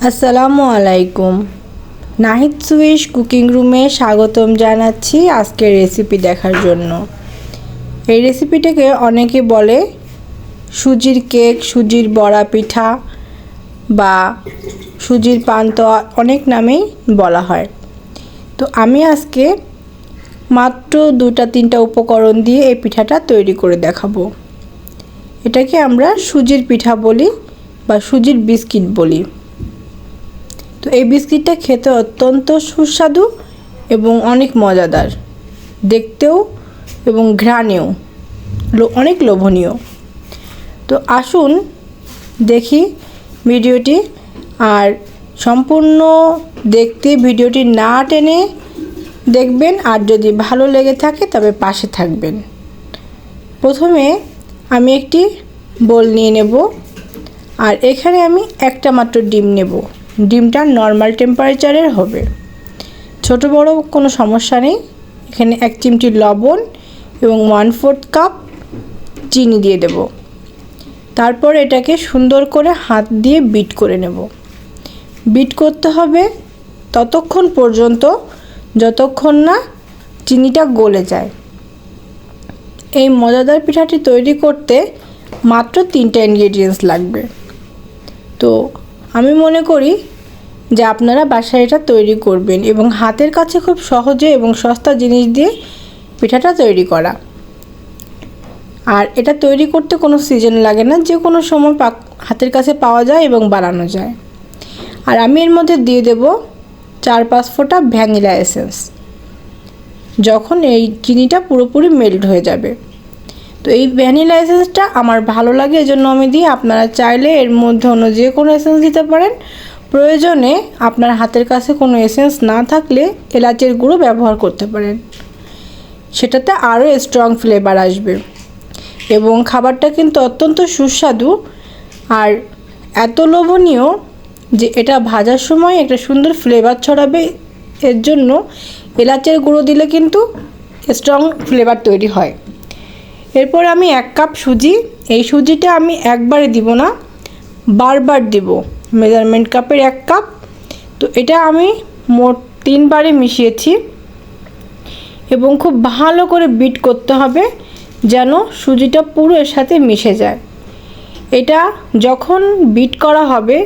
আসসালামু আলাইকুম। নাহিদ সুইশ কুকিং রুমে স্বাগতম জানাচ্ছি আজকের রেসিপি দেখার জন্য। এই রেসিপিটাকে অনেকে বলে সুজির কেক, সুজির বড়া পিঠা বা সুজির পান্তুয়া, অনেক নামেই বলা হয়। তো আমি আজকে মাত্র 2-3টা উপকরণ দিয়ে এই পিঠাটা তৈরি করে দেখাবো। এটাকে আমরা সুজির পিঠা বলি বা সুজির বিস্কিট বলি। তো এই বিস্কিটটা খেতে অত্যন্ত সুস্বাদু এবং অনেক মজাদার, দেখতেও এবং ঘ্রাণেও অনেক লোভনীয়। তো আসুন দেখি ভিডিওটি, আর সম্পূর্ণ দেখতে ভিডিওটি না টেনে দেখবেন, আর যদি ভালো লেগে থাকে তবে পাশে থাকবেন। প্রথমে আমি একটি বোল নিয়ে নেব, আর এখানে আমি একটা মাত্র ডিম নেব। ডিমটা নর্মাল টেম্পারেচারের হবে, ছোট বড় কোনো সমস্যা নেই। এখানে 1 চিমটি লবণ এবং 1/4 কাপ চিনি দিয়ে দেব। তারপর এটাকে সুন্দর করে হাত দিয়ে বিট করে নেব। বিট করতে হবে ততক্ষণ পর্যন্ত যতক্ষণ না চিনিটা গলে যায়। এই মজাদার পিঠাটি তৈরি করতে মাত্র 3টা ইনগ্রেডিয়েন্টস লাগবে। তো আমি মনে করি যে আপনারা বাসায় এটা তৈরি করবেন, এবং হাতের কাছে খুব সহজে এবং সস্তা জিনিস দিয়ে পিঠাটা তৈরি করা। আর এটা তৈরি করতে কোনো সিজন লাগে না, যে কোনো সময় হাতের কাছে পাওয়া যায় এবং বানানো যায়। আর আমি এর মধ্যে দিয়ে দেব 4-5 ফোঁটা ভ্যানিলা এসেন্স, যখন এই চিনিটা পুরোপুরি মেল্ট হয়ে যাবে। তো এই ভ্যানিলা এসেন্সটা আমার ভালো লাগে, এজন্য আমি দিই। আপনারা চাইলে এর মধ্যে অন্য যে কোনো এসেন্স দিতে পারেন। প্রয়োজনে আপনার হাতের কাছে কোনো এসেন্স না থাকলে এলাচের গুঁড়ো ব্যবহার করতে পারেন, সেটাতে আরও স্ট্রং ফ্লেভার আসবে এবং খাবারটা কিন্তু অত্যন্ত সুস্বাদু আর এত লোভনীয় যে এটা ভাজার সময় একটা সুন্দর ফ্লেভার ছড়াবে। এর জন্য এলাচের গুঁড়ো দিলে কিন্তু স্ট্রং ফ্লেভার তৈরি হয়। এরপর আমি 1 কাপ সুজি, এই সুজিটা আমি একবারে দিব না, বারবার দিব। মেজারমেন্ট কাপের 1 কাপ। তো এটা আমি মোট 3 বারে মিশিয়েছি এবং খুব ভালো করে বিট করতে হবে যেন সুজিটা পুরো এর সাথে মিশে যায়। এটা যখন বিট করা হবে,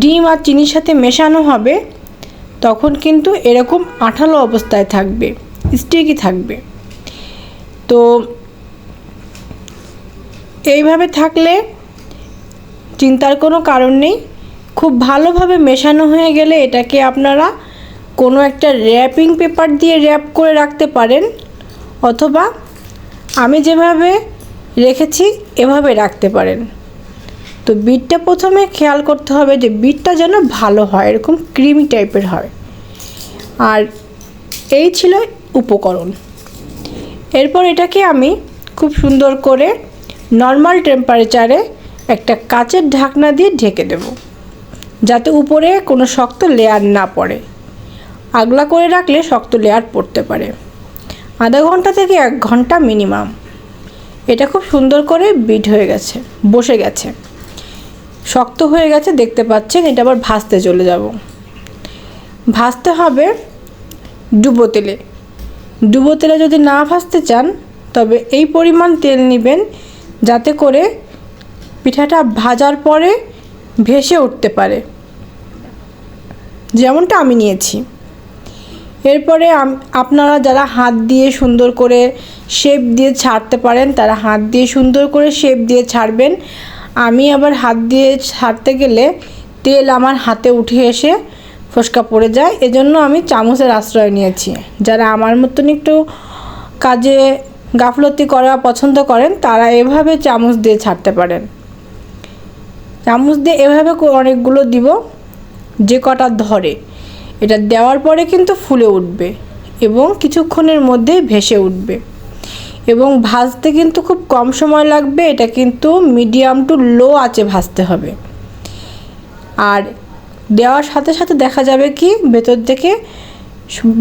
ডিম আর চিনির সাথে মেশানো হবে, তখন কিন্তু এরকম আঠালো অবস্থায় থাকবে, স্টিকি থাকবে। তো এইভাবে থাকলে চিন্তার কোনো কারণ নেই। খুব ভালোভাবে মেশানো হয়ে গেলে এটাকে আপনারা কোনো একটা র্যাপিং পেপার দিয়ে র্যাপ করে রাখতে পারেন, অথবা আমি যেভাবে রেখেছি এভাবে রাখতে পারেন। তো বিটটা প্রথমে খেয়াল করতে হবে যে বিটটা যেন ভালো হয়, এরকম ক্রিমি টাইপের হয়। আর এই ছিল উপকরণ। এরপর এটাকে আমি খুব সুন্দর করে নর্মাল টেম্পারেচারে একটা কাচের ঢাকনা দিয়ে ঢেকে দেব, যাতে উপরে কোনো শক্ত লেয়ার না পড়ে। আগলা করে রাখলে শক্ত লেয়ার পড়তে পারে। আধা ঘন্টা থেকে 1 ঘন্টা মিনিমাম। এটা খুব সুন্দর করে বিট হয়ে গেছে, বসে গেছে, শক্ত হয়ে গেছে, দেখতে পাচ্ছেন। এটা আবার ভাজতে চলে যাব। ভাজতে হবে ডুবো তেলে। ডুবো তেলে যদি না ভাজতে চান তবে এই পরিমাণ তেল নেবেন যাতে করে পিঠাটা ভাজার পরে ভেসে উঠতে পারে, যেমনটা আমি নিয়েছি। এরপরে আপনারা যারা হাত দিয়ে সুন্দর করে শেপ দিয়ে ছাড়তে পারেন তারা হাত দিয়ে সুন্দর করে শেপ দিয়ে ছাড়বেন। আমি আবার হাত দিয়ে ছাড়তে গেলে তেল আমার হাতে উঠে এসে ফোসকা পড়ে যায়, এজন্য আমি চামচের আশ্রয় নিয়েছি। যারা আমার মতন একটু কাজে গাফলতি করা পছন্দ করেন তারা এভাবে চামচ দিয়ে ছাড়তে পারেন। চামচ দিয়ে এভাবে অনেকগুলো দিব, যে কটা ধরে। এটা দেওয়ার পরে কিন্তু ফুলে উঠবে এবং কিছুক্ষণের মধ্যেই ভেসে উঠবে, এবং ভাজতে কিন্তু খুব কম সময় লাগবে। এটা কিন্তু মিডিয়াম টু লো আঁচে ভাজতে হবে। আর দেওয়ার সাথে সাথে দেখা যাবে কি ভেতর থেকে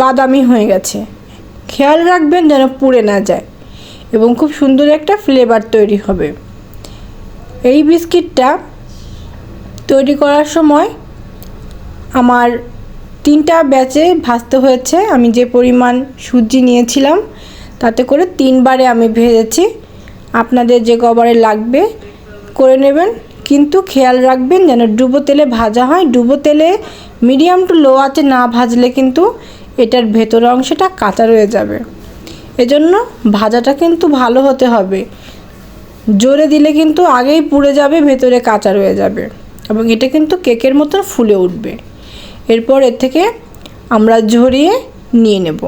বাদামি হয়ে গেছে। খেয়াল রাখবেন যেন পুড়ে না যায় এবং খুব সুন্দর একটা ফ্লেভার তৈরি হবে। এই বিস্কিটটা তৈরি করার সময় আমার 3টা ব্যাচে ভাজতে হয়েছে। আমি যে পরিমাণ সুজি নিয়েছিলাম তাতে করে 3 বারে আমি ভেজেছি। আপনাদের যে কবারে লাগবে করে নেবেন, কিন্তু খেয়াল রাখবেন যেন ডুবো তেলে ভাজা হয়। ডুবো তেলে মিডিয়াম টু লো আঁচে না ভাজলে কিন্তু এটার ভেতরের অংশটা কাঁচা রয়ে যাবে। এজন্য ভাজাটা কিন্তু ভালো হতে হবে। জোরে দিলে কিন্তু আগেই পুড়ে যাবে, ভেতরে কাঁচা রয়ে যাবে এবং এটা কিন্তু কেকের মতো ফুলে উঠবে। এরপর এর থেকে আমরা ঝরিয়ে নিয়ে নেব।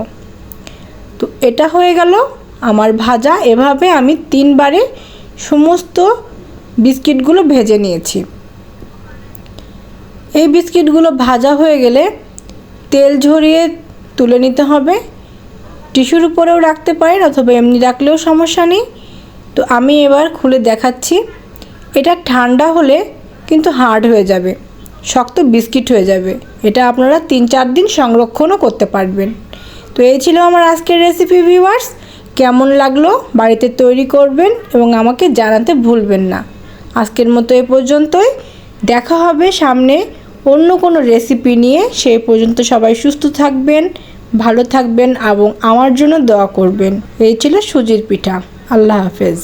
তো এটা হয়ে গেল আমার ভাজা। এভাবে আমি 3 বারে সমস্ত বিস্কিটগুলো ভেজে নিয়েছি। এই বিস্কিটগুলো ভাজা হয়ে গেলে তেল ঝরিয়ে তুলে নিতে হবে। টিস্যুর উপরেও রাখতে পারেন অথবা এমনি রাখলেও সমস্যা নেই। তো আমি এবার খুলে দেখাচ্ছি। এটা ঠান্ডা হলে কিন্তু হার্ড হয়ে যাবে, শক্ত বিস্কিট হয়ে যাবে। এটা আপনারা 3-4 দিন সংরক্ষণও করতে পারবেন। তো এই ছিল আমার আজকের রেসিপি ভিউয়ার্স। কেমন লাগলো বাড়িতে তৈরি করবেন এবং আমাকে জানাতে ভুলবেন না। আজকের মতো এ পর্যন্তই। দেখা হবে সামনে অন্য কোনো রেসিপি নিয়ে। সেই পর্যন্ত সবাই সুস্থ থাকবেন, ভালো থাকবেন এবং আমার জন্য দোয়া করবেন। এই ছিল সুজির পিঠা। আল্লাহ হাফেজ।